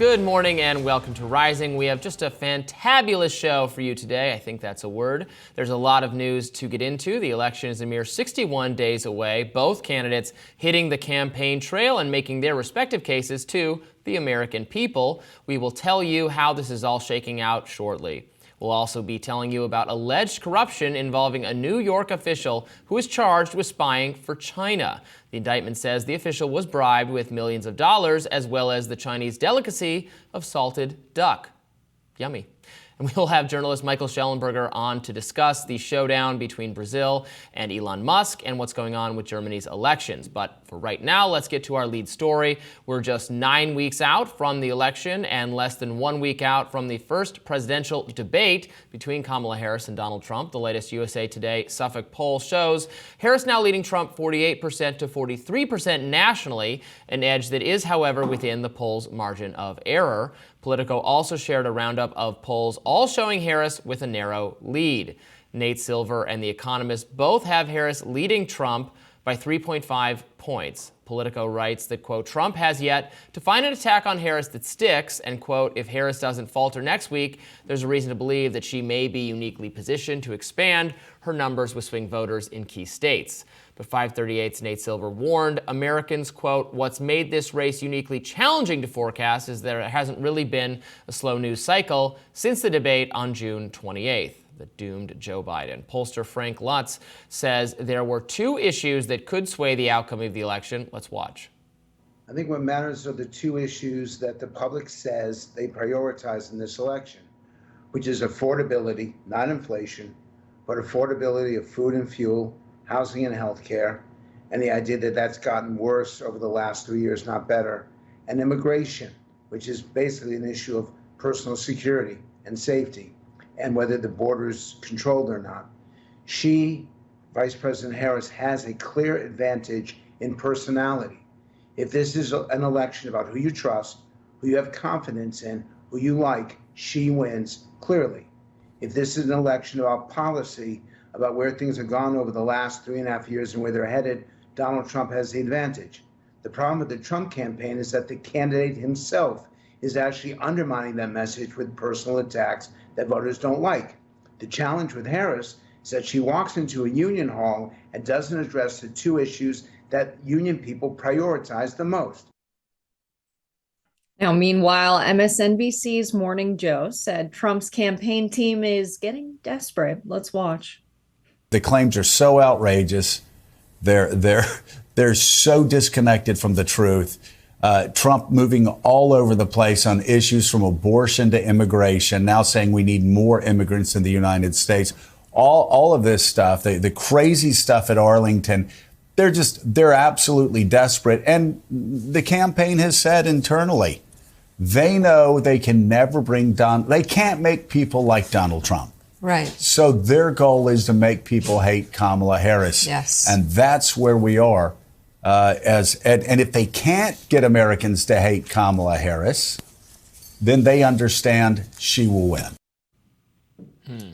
Good morning and welcome to Rising. We have just a fantabulous show for you today. I think that's a word. There's a lot of news to get into. The election is a mere 61 days away. Both candidates hitting the campaign trail and making their respective cases to the American people. We will tell you how this is all shaking out shortly. We'll also be telling you about alleged corruption involving a New York official who is charged with spying for China. The indictment says the official was bribed with millions of dollars, as well as the Chinese delicacy of salted duck. Yummy. And we'll have journalist Michael Schellenberger on to discuss the showdown between Brazil and Elon Musk and what's going on with Germany's elections. But for right now, let's get to our lead story. We're just 9 weeks out from the election and less than 1 week out from the first presidential debate between Kamala Harris and Donald Trump. The latest USA Today Suffolk poll shows Harris now leading Trump 48% to 43% nationally, an edge that is, however, within the poll's margin of error. Politico also shared a roundup of polls, all showing Harris with a narrow lead. Nate Silver and The Economist both have Harris leading Trump by 3.5 points. Politico writes that, quote, Trump has yet to find an attack on Harris that sticks, and, quote, if Harris doesn't falter next week, there's a reason to believe that she may be uniquely positioned to expand her numbers with swing voters in key states. But 538's Nate Silver warned Americans, quote, what's made this race uniquely challenging to forecast is that there hasn't really been a slow news cycle since the debate on June 28th. The doomed Joe Biden. Pollster Frank Lutz says there were two issues that could sway the outcome of the election. Let's watch. I think what matters are the two issues that the public says they prioritize in this election, which is affordability, not inflation, but affordability of food and fuel, housing and health care, and the idea that that's gotten worse over the last 3 years, not better, and immigration, which is basically an issue of personal security and safety, and whether the border is controlled or not. She, Vice President Harris, has a clear advantage in personality. If this is an election about who you trust, who you have confidence in, who you like, she wins clearly. If this is an election about policy, about where things have gone over the last 3.5 years and where they're headed, Donald Trump has the advantage. The problem with the Trump campaign is that the candidate himself is actually undermining that message with personal attacks that voters don't like. The challenge with Harris is that she walks into a union hall and doesn't address the two issues that union people prioritize the most. Now, meanwhile, MSNBC's Morning Joe said Trump's campaign team is getting desperate. Let's watch. The claims are so outrageous. They're so disconnected from the truth. Trump moving all over the place on issues from abortion to immigration, now saying we need more immigrants in the United States. All of this stuff, the crazy stuff at Arlington, they're absolutely desperate. And the campaign has said internally, they know they can never they can't make people like Donald Trump. Right. So their goal is to make people hate Kamala Harris. Yes. And that's where we are. And if they can't get Americans to hate Kamala Harris, then they understand she will win.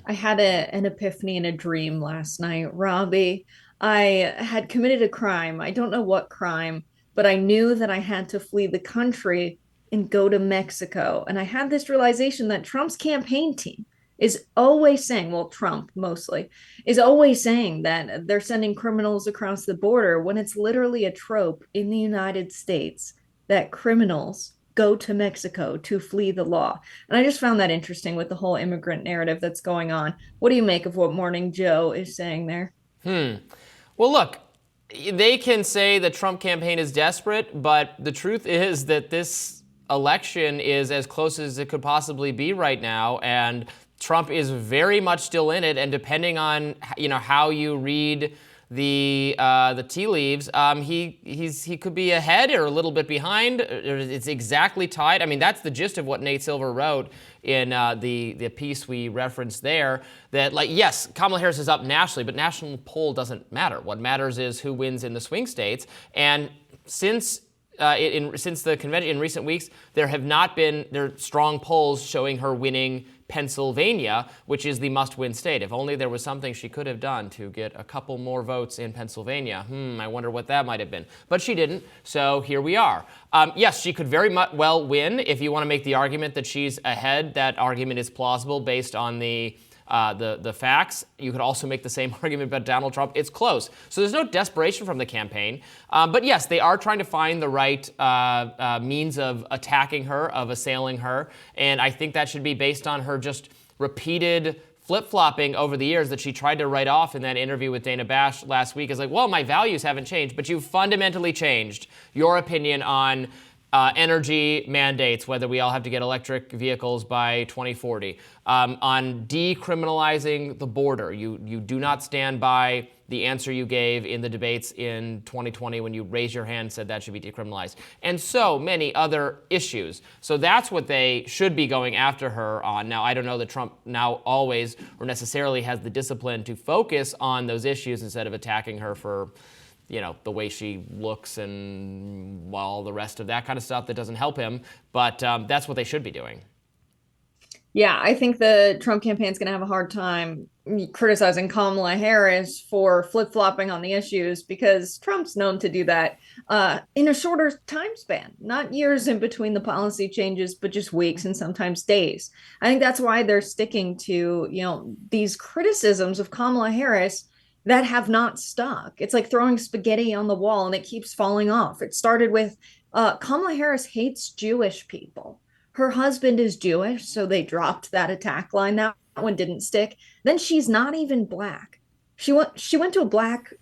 I had an epiphany and a dream last night, Robbie. I had committed a crime. I don't know what crime, but I knew that I had to flee the country and go to Mexico. And I had this realization that Trump's campaign team is always saying, well, Trump mostly, is always saying that they're sending criminals across the border when it's literally a trope in the United States that criminals go to Mexico to flee the law. And I just found that interesting with the whole immigrant narrative that's going on. What do you make of what Morning Joe is saying there? Well, look, they can say the Trump campaign is desperate, but the truth is that this election is as close as it could possibly be right now, and Trump is very much still in it, and depending on how you read the tea leaves, he could be ahead or a little bit behind. It's exactly tied. I mean, that's the gist of what Nate Silver wrote in the piece we referenced there. That, like, yes, Kamala Harris is up nationally, but national poll doesn't matter. What matters is who wins in the swing states. And since since the convention in recent weeks, there are strong polls showing her winning Pennsylvania, which is the must-win state. If only there was something she could have done to get a couple more votes in Pennsylvania. I wonder what that might have been. But she didn't, so here we are. Yes, she could very well win. If you want to make the argument that she's ahead, that argument is plausible based on the facts. You could also make the same argument about Donald Trump. It's close. So there's no desperation from the campaign. But yes, they are trying to find the right means of attacking her, of assailing her. And I think that should be based on her just repeated flip-flopping over the years that she tried to write off in that interview with Dana Bash last week as like, well, my values haven't changed, but you've fundamentally changed your opinion on energy mandates, whether we all have to get electric vehicles by 2040, on decriminalizing the border. You do not stand by the answer you gave in the debates in 2020 when you raised your hand and said that should be decriminalized, and so many other issues. So that's what they should be going after her on. Now, I don't know that Trump now always or necessarily has the discipline to focus on those issues instead of attacking her for the way she looks and all the rest of that kind of stuff that doesn't help him. But that's what they should be doing. Yeah, I think the Trump campaign is going to have a hard time criticizing Kamala Harris for flip-flopping on the issues because Trump's known to do that in a shorter time span, not years in between the policy changes, but just weeks and sometimes days. I think that's why they're sticking to, these criticisms of Kamala Harris that have not stuck. It's like throwing spaghetti on the wall and it keeps falling off. It started with Kamala Harris hates Jewish people. Her husband is Jewish, so they dropped that attack line. That one didn't stick. Then she's not even black. She went to a black,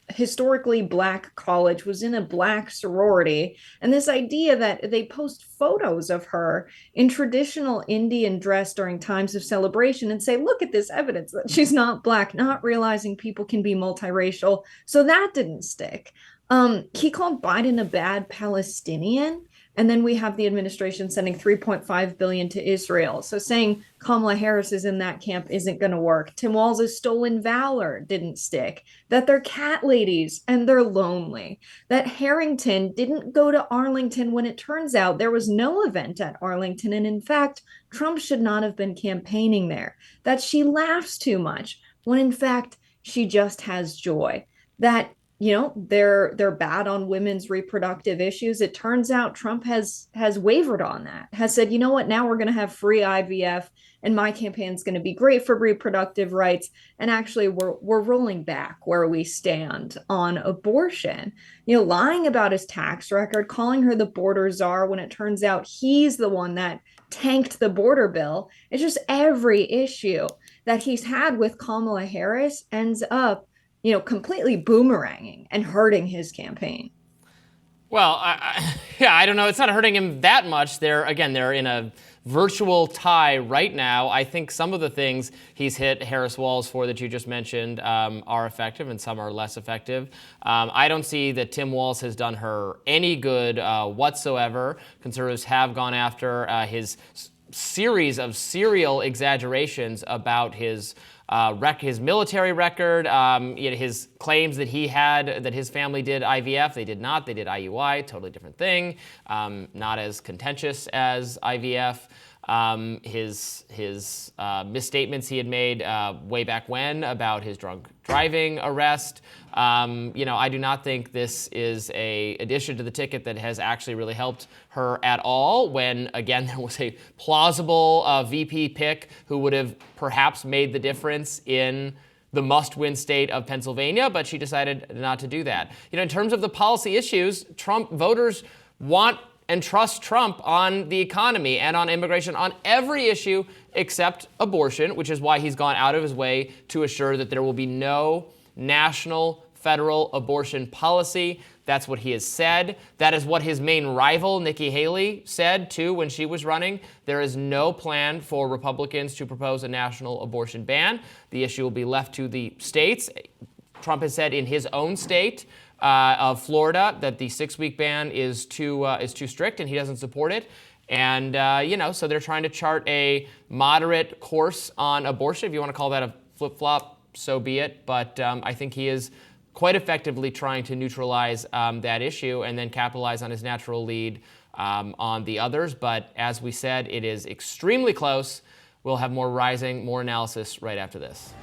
historically black college, was in a black sorority. And this idea that they post photos of her in traditional Indian dress during times of celebration and say, look at this evidence that she's not black, not realizing people can be multiracial. So that didn't stick. He called Biden a bad Palestinian. And then we have the administration sending $3.5 billion to Israel. So saying Kamala Harris is in that camp isn't going to work. Tim Walz's stolen valor didn't stick. That they're cat ladies and they're lonely. That Harrington didn't go to Arlington when it turns out there was no event at Arlington. And in fact, Trump should not have been campaigning there. That she laughs too much when in fact she just has joy. That they're bad on women's reproductive issues. It turns out Trump has wavered on that, has said, you know what, now we're going to have free IVF and my campaign is going to be great for reproductive rights. And actually we're rolling back where we stand on abortion, lying about his tax record, calling her the border czar when it turns out he's the one that tanked the border bill. It's just every issue that he's had with Kamala Harris ends up completely boomeranging and hurting his campaign. Well, I don't know. It's not hurting him that much. They're in a virtual tie right now. I think some of the things he's hit Harris Walls for that you just mentioned are effective and some are less effective. I don't see that Tim Walz has done her any good whatsoever. Conservatives have gone after his series of serial exaggerations about his military record, his claims that his family did IVF. They did not. They did IUI, totally different thing, not as contentious as IVF. His misstatements he had made way back when about his drunk driving arrest. I do not think this is a addition to the ticket that has actually really helped her at all when, again, there was a plausible VP pick who would have perhaps made the difference in the must-win state of Pennsylvania, but she decided not to do that. In terms of the policy issues, Trump voters want and trust Trump on the economy and on immigration, on every issue except abortion, which is why he's gone out of his way to assure that there will be no national federal abortion policy. That's what he has said. That is what his main rival, Nikki Haley, said, too, when she was running. There is no plan for Republicans to propose a national abortion ban. The issue will be left to the states. Trump has said in his own state of Florida that the 6-week ban is too strict and he doesn't support it. And, so they're trying to chart a moderate course on abortion. If you want to call that a flip-flop, so be it. But I think he is quite effectively trying to neutralize that issue and then capitalize on his natural lead on the others. But as we said, it is extremely close. We'll have more Rising, more analysis right after this.